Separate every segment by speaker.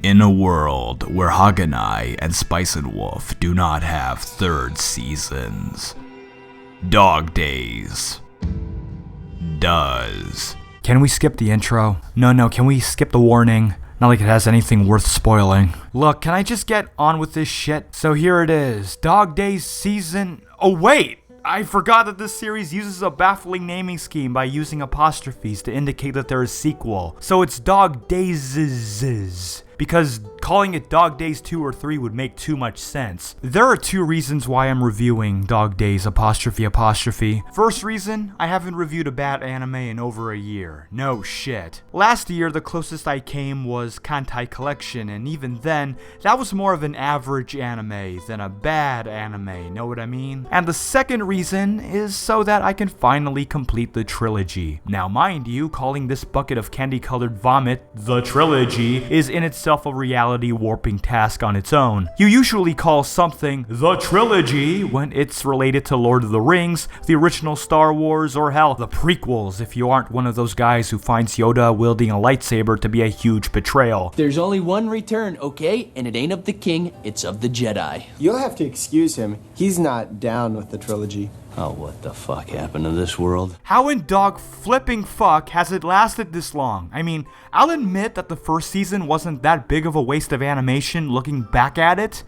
Speaker 1: In a world where Haganai and Spice and Wolf do not have third seasons, Dog Days does.
Speaker 2: Can we skip the intro? No, can we skip the warning? Not like it has anything worth spoiling. Look, can I just get on with this shit? So here it is, Dog Days season... Oh wait! I forgot that this series uses a baffling naming scheme by using apostrophes to indicate that there is a sequel. So it's Dog Days, because calling it Dog Days 2 or 3 would make too much sense. There are two reasons why I'm reviewing Dog Days apostrophe. First reason, I haven't reviewed a bad anime in over a year. No shit. Last year, the closest I came was Kantai Collection, and even then, that was more of an average anime than a bad anime, know what I mean? And the second reason is so that I can finally complete the trilogy. Now mind you, calling this bucket of candy-colored vomit the trilogy is in itself a reality warping task on its own. You usually call something the trilogy when it's related to Lord of the Rings, the original Star Wars, or hell, the prequels if you aren't one of those guys who finds Yoda wielding a lightsaber to be a huge betrayal.
Speaker 3: There's only one return, okay? And it ain't of the king, it's of the Jedi.
Speaker 4: You'll have to excuse him. He's not down with the trilogy.
Speaker 3: Oh, what the fuck happened to this world?
Speaker 2: How in dog flipping fuck has it lasted this long? I mean, I'll admit that the first season wasn't that big of a waste of animation looking back at it.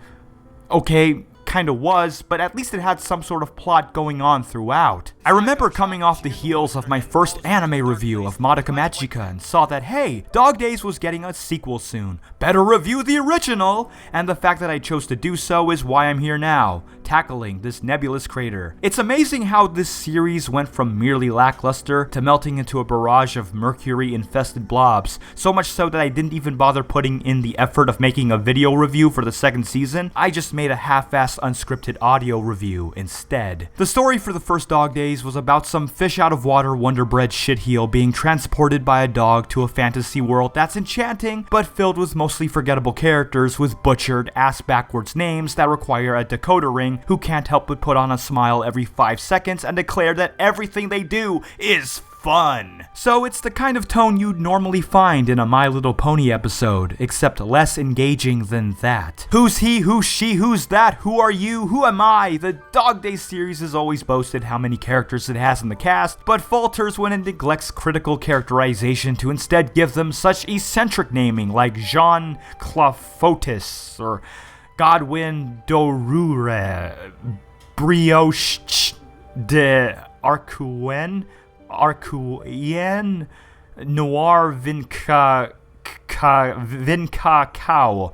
Speaker 2: Okay, kinda was, but at least it had some sort of plot going on throughout. I remember coming off the heels of my first anime review of Madoka Magica and saw that, hey, Dog Days was getting a sequel soon. Better review the original! And the fact that I chose to do so is why I'm here now, tackling this nebulous crater. It's amazing how this series went from merely lackluster to melting into a barrage of mercury-infested blobs, so much so that I didn't even bother putting in the effort of making a video review for the second season. I just made a half-assed unscripted audio review instead. The story for the first Dog Days was about some fish-out-of-water Wonder Bread shitheel being transported by a dog to a fantasy world that's enchanting, but filled with mostly forgettable characters with butchered, ass-backwards names that require a decoder ring who can't help but put on a smile every 5 seconds and declare that everything they do is fun. So it's the kind of tone you'd normally find in a My Little Pony episode, except less engaging than that. Who's he, who's she, who's that, who are you, who am I? The Dog Days series has always boasted how many characters it has in the cast, but falters when it neglects critical characterization to instead give them such eccentric naming like Jean Clafotis or Godwin Dorure, Brioche de Arcuen, Noir Vinca Cow.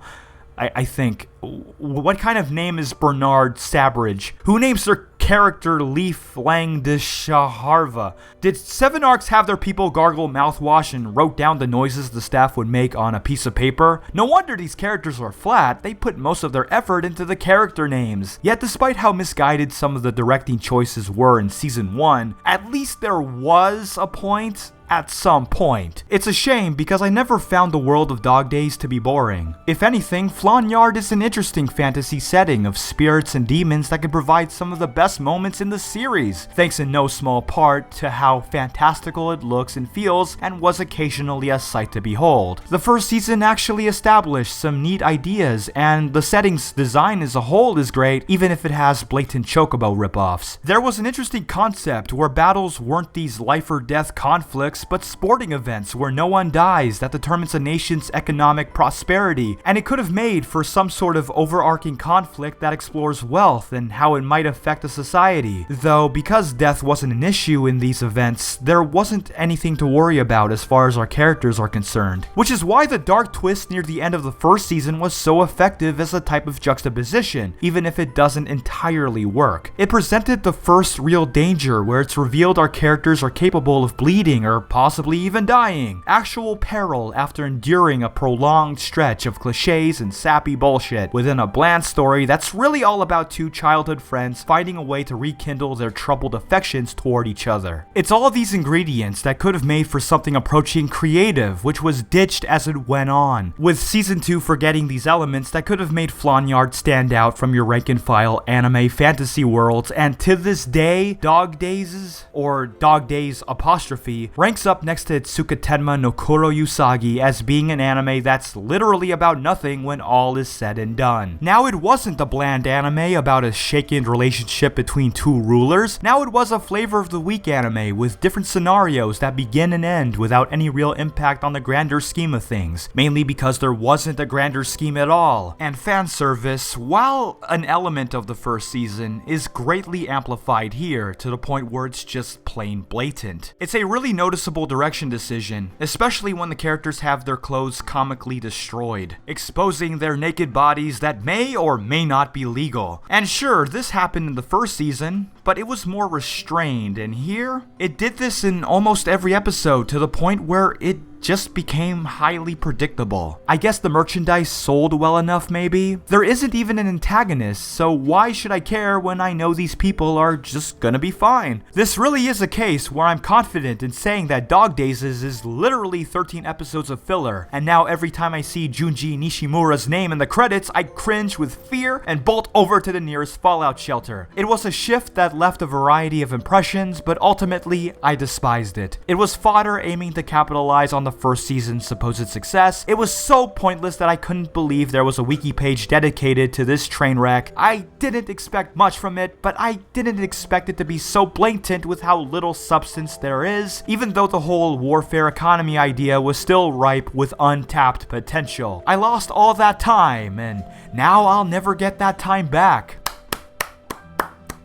Speaker 2: I think. What kind of name is Bernard Sabridge? Who names their character Leaf Lang de Shaharva? Did 7 Arcs have their people gargle mouthwash and wrote down the noises the staff would make on a piece of paper? No wonder these characters are flat. They put most of their effort into the character names. Yet despite how misguided some of the directing choices were in season 1, at least there was a point. At some point. It's a shame because I never found the world of Dog Days to be boring. If anything, Flonyard is an interesting fantasy setting of spirits and demons that can provide some of the best moments in the series, thanks in no small part to how fantastical it looks and feels and was occasionally a sight to behold. The first season actually established some neat ideas and the setting's design as a whole is great even if it has blatant Chocobo ripoffs. There was an interesting concept where battles weren't these life or death conflicts but sporting events where no one dies that determines a nation's economic prosperity, and it could have made for some sort of overarching conflict that explores wealth and how it might affect a society. Though, because death wasn't an issue in these events, there wasn't anything to worry about as far as our characters are concerned. Which is why the dark twist near the end of the first season was so effective as a type of juxtaposition, even if it doesn't entirely work. It presented the first real danger where it's revealed our characters are capable of bleeding or possibly even dying. Actual peril after enduring a prolonged stretch of cliches and sappy bullshit within a bland story that's really all about two childhood friends finding a way to rekindle their troubled affections toward each other. It's all of these ingredients that could have made for something approaching creative, which was ditched as it went on, with season 2 forgetting these elements that could have made Flonyard stand out from your rank and file anime fantasy worlds, and to this day, Dog Days, or Dog Days apostrophe, ranks ranks up next to Itsuka Tenma no Koro Usagi as being an anime that's literally about nothing when all is said and done. Now it wasn't a bland anime about a shaken relationship between two rulers. Now it was a flavor of the week anime with different scenarios that begin and end without any real impact on the grander scheme of things, mainly because there wasn't a grander scheme at all. And fan service, while an element of the first season, is greatly amplified here to the point where it's just plain blatant. It's a really noticeable direction decision, especially when the characters have their clothes comically destroyed, exposing their naked bodies that may or may not be legal. And sure, this happened in the first season, but it was more restrained, and here, it did this in almost every episode to the point where it just became highly predictable. I guess the merchandise sold well enough maybe? There isn't even an antagonist, so why should I care when I know these people are just gonna be fine? This really is a case where I'm confident in saying that Dog Days is literally 13 episodes of filler, and now every time I see Junji Nishimura's name in the credits, I cringe with fear and bolt over to the nearest fallout shelter. It was a shift that left a variety of impressions, but ultimately, I despised it. It was fodder aiming to capitalize on the first season's supposed success. It was so pointless that I couldn't believe there was a wiki page dedicated to this train wreck. I didn't expect much from it, but I didn't expect it to be so blatant with how little substance there is, even though the whole warfare economy idea was still ripe with untapped potential. I lost all that time, and now I'll never get that time back.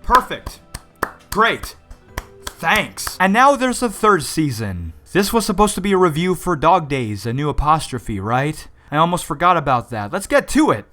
Speaker 2: Perfect. Great. Thanks. And now there's a third season. This was supposed to be a review for Dog Days, a new apostrophe, right? I almost forgot about that. Let's get to it.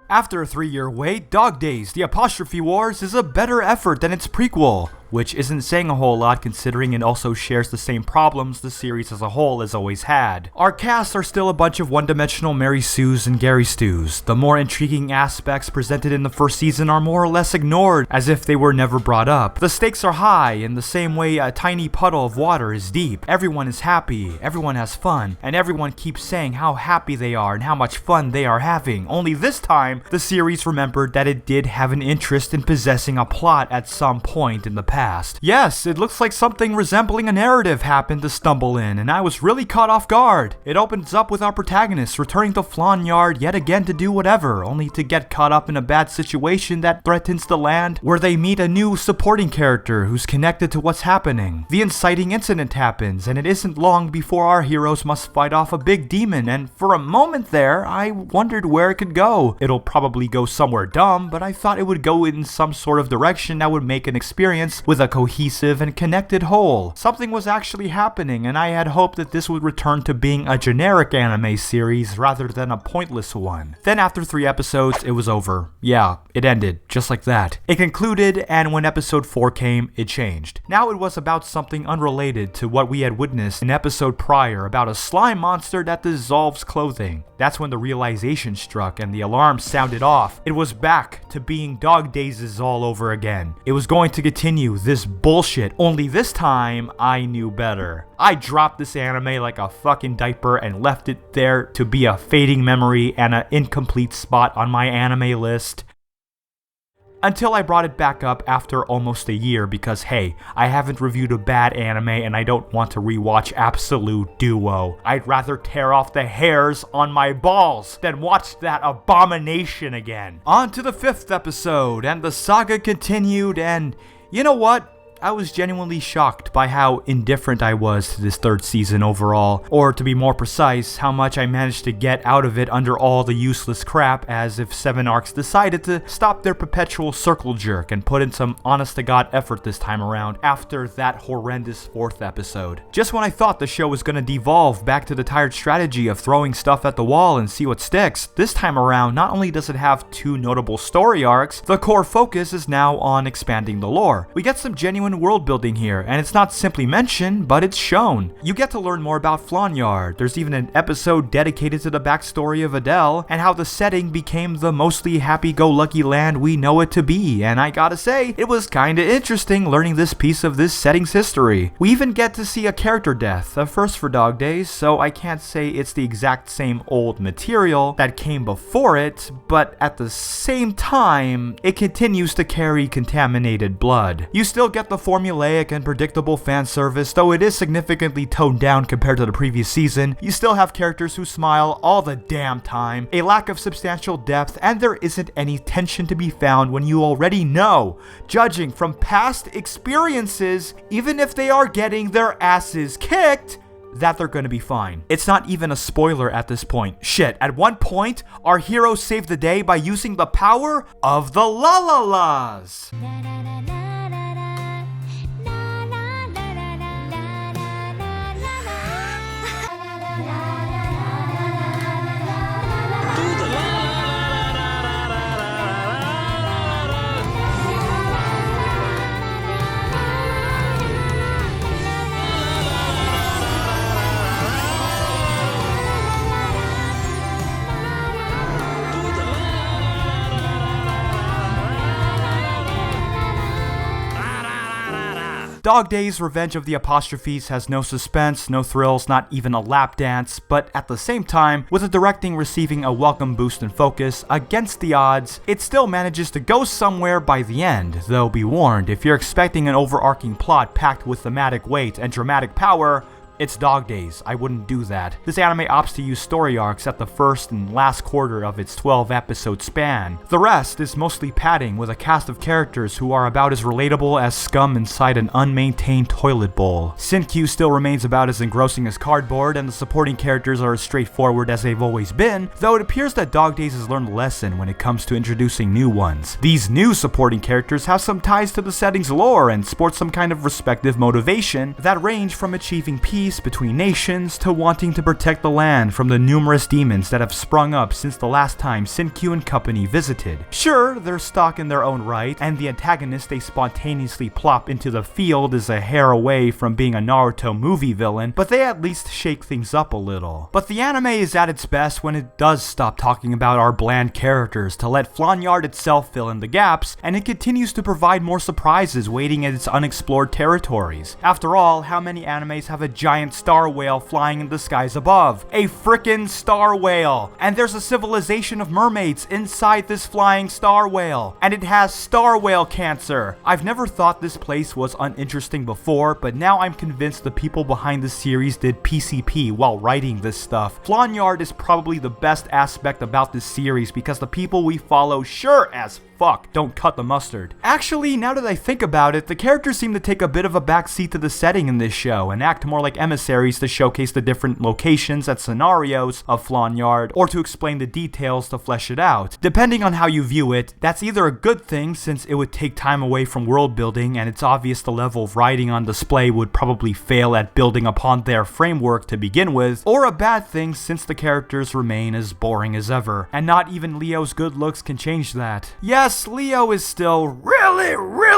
Speaker 2: After a 3-year wait, Dog Days, the Apostrophe Wars is a better effort than its prequel, which isn't saying a whole lot considering it also shares the same problems the series as a whole has always had. Our casts are still a bunch of one-dimensional Mary Sues and Gary Stews. The more intriguing aspects presented in the first season are more or less ignored, as if they were never brought up. The stakes are high in the same way a tiny puddle of water is deep. Everyone is happy, everyone has fun, and everyone keeps saying how happy they are and how much fun they are having. Only this time, the series remembered that it did have an interest in possessing a plot at some point in the past. Yes, it looks like something resembling a narrative happened to stumble in, and I was really caught off guard. It opens up with our protagonist returning to Flan Yard yet again to do whatever, only to get caught up in a bad situation that threatens the land, where they meet a new supporting character who's connected to what's happening. The inciting incident happens, and it isn't long before our heroes must fight off a big demon, and for a moment there, I wondered where it could go. It'll probably go somewhere dumb, but I thought it would go in some sort of direction that would make an experience with a cohesive and connected whole. Something was actually happening, and I had hoped that this would return to being a generic anime series rather than a pointless one. Then after 3 episodes, it was over. Yeah, it ended, just like that. It concluded, and when episode 4 came, it changed. Now it was about something unrelated to what we had witnessed in episode prior about a slime monster that dissolves clothing. That's when the realization struck and the alarm sounded off. It was back to being Dog Days all over again. It was going to continue this bullshit, only this time I knew better. I dropped this anime like a fucking diaper and left it there to be a fading memory and an incomplete spot on my anime list. Until I brought it back up after almost a year because hey, I haven't reviewed a bad anime and I don't want to rewatch Absolute Duo. I'd rather tear off the hairs on my balls than watch that abomination again. On to the 5th episode, and the saga continued, and you know what? I was genuinely shocked by how indifferent I was to this 3rd season overall, or to be more precise, how much I managed to get out of it under all the useless crap, as if 7 arcs decided to stop their perpetual circle jerk and put in some honest-to-God effort this time around after that horrendous 4th episode. Just when I thought the show was gonna devolve back to the tired strategy of throwing stuff at the wall and see what sticks, this time around not only does it have 2 notable story arcs, the core focus is now on expanding the lore. We get some genuine world building here, and it's not simply mentioned, but it's shown. You get to learn more about Flan Yard. There's even an episode dedicated to the backstory of Adele and how the setting became the mostly happy-go-lucky land we know it to be, and I gotta say, it was kinda interesting learning this piece of this setting's history. We even get to see a character death, a first for Dog Days, so I can't say it's the exact same old material that came before it, but at the same time, it continues to carry contaminated blood. You still get the formulaic and predictable fan service, though it is significantly toned down compared to the previous season. You still have characters who smile all the damn time, a lack of substantial depth, and there isn't any tension to be found when you already know, judging from past experiences, even if they are getting their asses kicked, that they're gonna be fine. It's not even a spoiler at this point. Shit, at one point, our heroes saved the day by using the power of the la-la-las. Dog Days Revenge of the Apostrophes has no suspense, no thrills, not even a lap dance, but at the same time, with the directing receiving a welcome boost in focus, against the odds, it still manages to go somewhere by the end, though be warned, if you're expecting an overarching plot packed with thematic weight and dramatic power, it's Dog Days. I wouldn't do that. This anime opts to use story arcs at the first and last quarter of its 12-episode span. The rest is mostly padding with a cast of characters who are about as relatable as scum inside an unmaintained toilet bowl. Sin-Q still remains about as engrossing as cardboard, and the supporting characters are as straightforward as they've always been, though it appears that Dog Days has learned a lesson when it comes to introducing new ones. These new supporting characters have some ties to the setting's lore and sport some kind of respective motivation that range from achieving peace between nations to wanting to protect the land from the numerous demons that have sprung up since the last time Sin-Q and company visited. Sure, they're stock in their own right, and the antagonist they spontaneously plop into the field is a hair away from being a Naruto movie villain, but they at least shake things up a little. But the anime is at its best when it does stop talking about our bland characters to let Flonyard itself fill in the gaps, and it continues to provide more surprises waiting at its unexplored territories. After all, how many animes have a giant star whale flying in the skies above? A frickin' star whale! And there's a civilization of mermaids inside this flying star whale, and it has star whale cancer. I've never thought this place was uninteresting before, but now I'm convinced the people behind the series did PCP while writing this stuff. Flonyard is probably the best aspect about this series because the people we follow sure as fuck don't cut the mustard. Actually, now that I think about it, the characters seem to take a bit of a backseat to the setting in this show and act more like emissaries to showcase the different locations and scenarios of Flonyard, or to explain the details to flesh it out. Depending on how you view it, that's either a good thing since it would take time away from world building and it's obvious the level of writing on display would probably fail at building upon their framework to begin with, or a bad thing since the characters remain as boring as ever, and not even Leo's good looks can change that. Yes, Leo is still really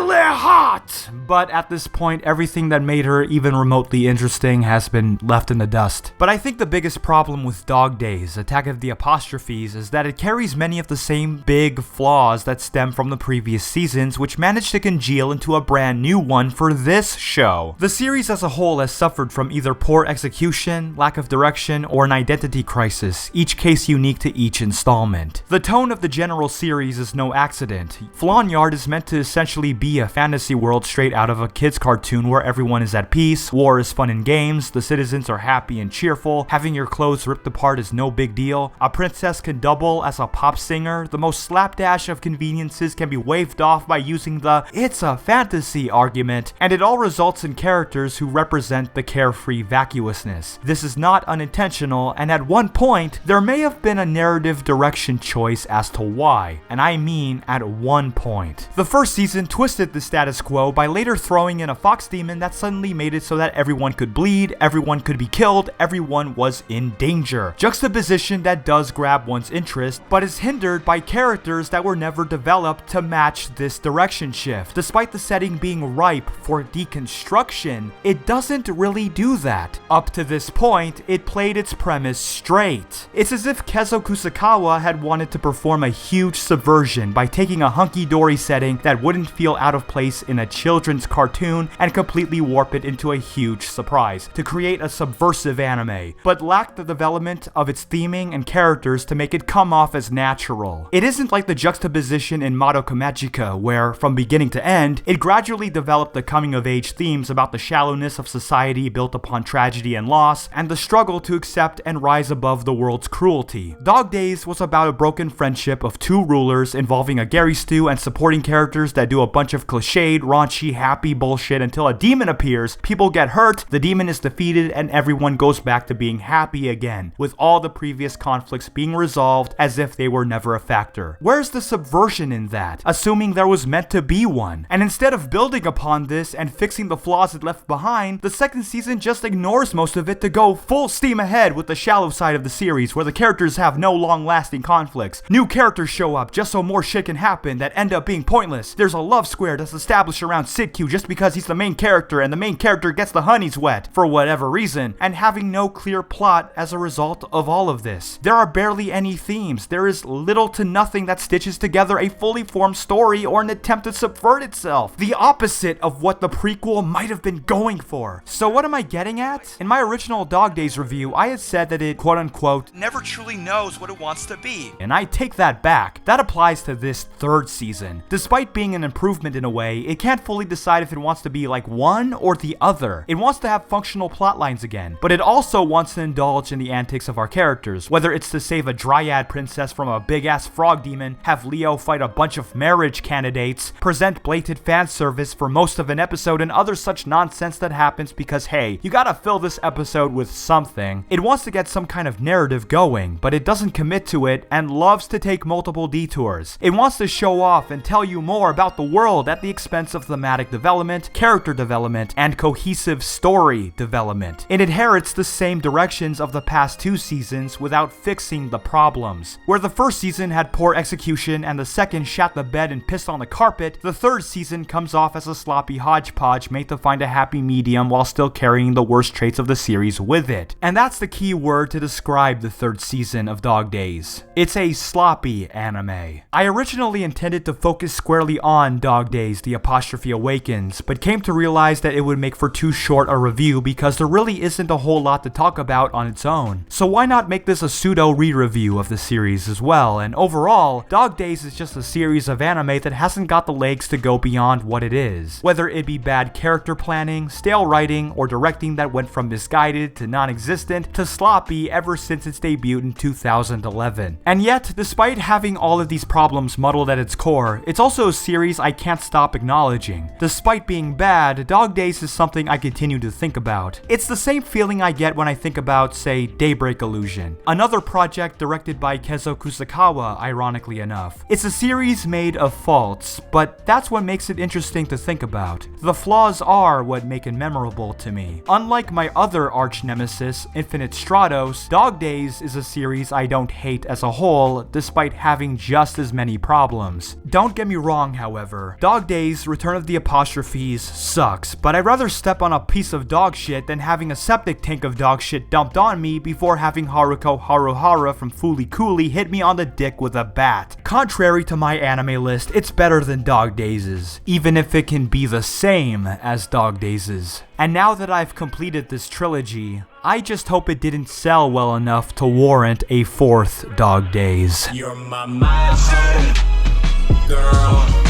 Speaker 2: hot, but at this point everything that made her even remotely interesting has been left in the dust. But I think the biggest problem with Dog Days, Attack of the Apostrophes, is that it carries many of the same big flaws that stem from the previous seasons, which managed to congeal into a brand new one for this show. The series as a whole has suffered from either poor execution, lack of direction, or an identity crisis, each case unique to each installment. The tone of the general series is no accident. Flonyard is meant to essentially be a fantasy world straight out of a kid's cartoon where everyone is at peace, war is fun and games, the citizens are happy and cheerful, having your clothes ripped apart is no big deal, a princess can double as a pop singer, the most slapdash of conveniences can be waved off by using the "it's a fantasy" argument, and it all results in characters who represent the carefree vacuousness. This is not unintentional, and at one point, there may have been a narrative direction choice as to why, and I mean at one point. The first season twisted the status quo by later throwing in a fox demon that suddenly made it so that everyone could bleed, everyone could be killed, everyone was in danger. Juxtaposition that does grab one's interest, but is hindered by characters that were never developed to match this direction shift. Despite the setting being ripe for deconstruction, it doesn't really do that. Up to this point, it played its premise straight. It's as if Kezo Kusakawa had wanted to perform a huge subversion by taking a hunky-dory setting that wouldn't feel out out of place in a children's cartoon and completely warp it into a huge surprise to create a subversive anime, but lacked the development of its theming and characters to make it come off as natural. It isn't like the juxtaposition in Madoka Magica, where, from beginning to end, it gradually developed the coming-of-age themes about the shallowness of society built upon tragedy and loss, and the struggle to accept and rise above the world's cruelty. Dog Days was about a broken friendship of two rulers involving a Gary Stew and supporting characters that do a bunch of cliched, raunchy, happy bullshit until a demon appears, people get hurt, the demon is defeated, and everyone goes back to being happy again, with all the previous conflicts being resolved as if they were never a factor. Where's the subversion in that, assuming there was meant to be one? And instead of building upon this and fixing the flaws it left behind, the second season just ignores most of it to go full steam ahead with the shallow side of the series, where the characters have no long-lasting conflicts. New characters show up just so more shit can happen that end up being pointless. There's a love square that's established around Sid Q just because he's the main character, and the main character gets the honeys wet for whatever reason, and having no clear plot as a result of all of this. There are barely any themes. There is little to nothing that stitches together a fully formed story or an attempt to subvert itself. The opposite of what the prequel might have been going for. So what am I getting at? In my original Dog Days review, I had said that it, quote-unquote, never truly knows what it wants to be. And I take that back. That applies to this third season. Despite being an improvement in a way, it can't fully decide if it wants to be like one or the other. It wants to have functional plot lines again, but it also wants to indulge in the antics of our characters, whether it's to save a dryad princess from a big-ass frog demon, have Leo fight a bunch of marriage candidates, present blatant fan service for most of an episode, and other such nonsense that happens because, hey, you gotta fill this episode with something. It wants to get some kind of narrative going, but it doesn't commit to it and loves to take multiple detours. It wants to show off and tell you more about the world at the expense of thematic development, character development, and cohesive story development. It inherits the same directions of the past two seasons without fixing the problems. Where the first season had poor execution and the second shat the bed and pissed on the carpet, the third season comes off as a sloppy hodgepodge made to find a happy medium while still carrying the worst traits of the series with it. And that's the key word to describe the third season of Dog Days. It's a sloppy anime. I originally intended to focus squarely on Dog Days: The Apostrophe Awakens, but came to realize that it would make for too short a review because there really isn't a whole lot to talk about on its own. So why not make this a pseudo re-review of the series as well? And overall, Dog Days is just a series of anime that hasn't got the legs to go beyond what it is. Whether it be bad character planning, stale writing, or directing that went from misguided to non-existent to sloppy ever since its debut in 2011. And yet, despite having all of these problems muddled at its core, it's also a series I can't stop acknowledging. Despite being bad, Dog Days is something I continue to think about. It's the same feeling I get when I think about, say, Daybreak Illusion, another project directed by Kezo Kusakawa, ironically enough. It's a series made of faults, but that's what makes it interesting to think about. The flaws are what make it memorable to me. Unlike my other arch nemesis, Infinite Stratos, Dog Days is a series I don't hate as a whole, despite having just as many problems. Don't get me wrong, however. Dog Days: Return of the Apostrophes sucks, but I'd rather step on a piece of dog shit than having a septic tank of dog shit dumped on me before having Haruko Haruhara from Fooly Cooly hit me on the dick with a bat. Contrary to my anime list, it's better than Dog Days', even if it can be the same as Dog Days'. And now that I've completed this trilogy, I just hope it didn't sell well enough to warrant a fourth Dog Days.
Speaker 5: You're my girl.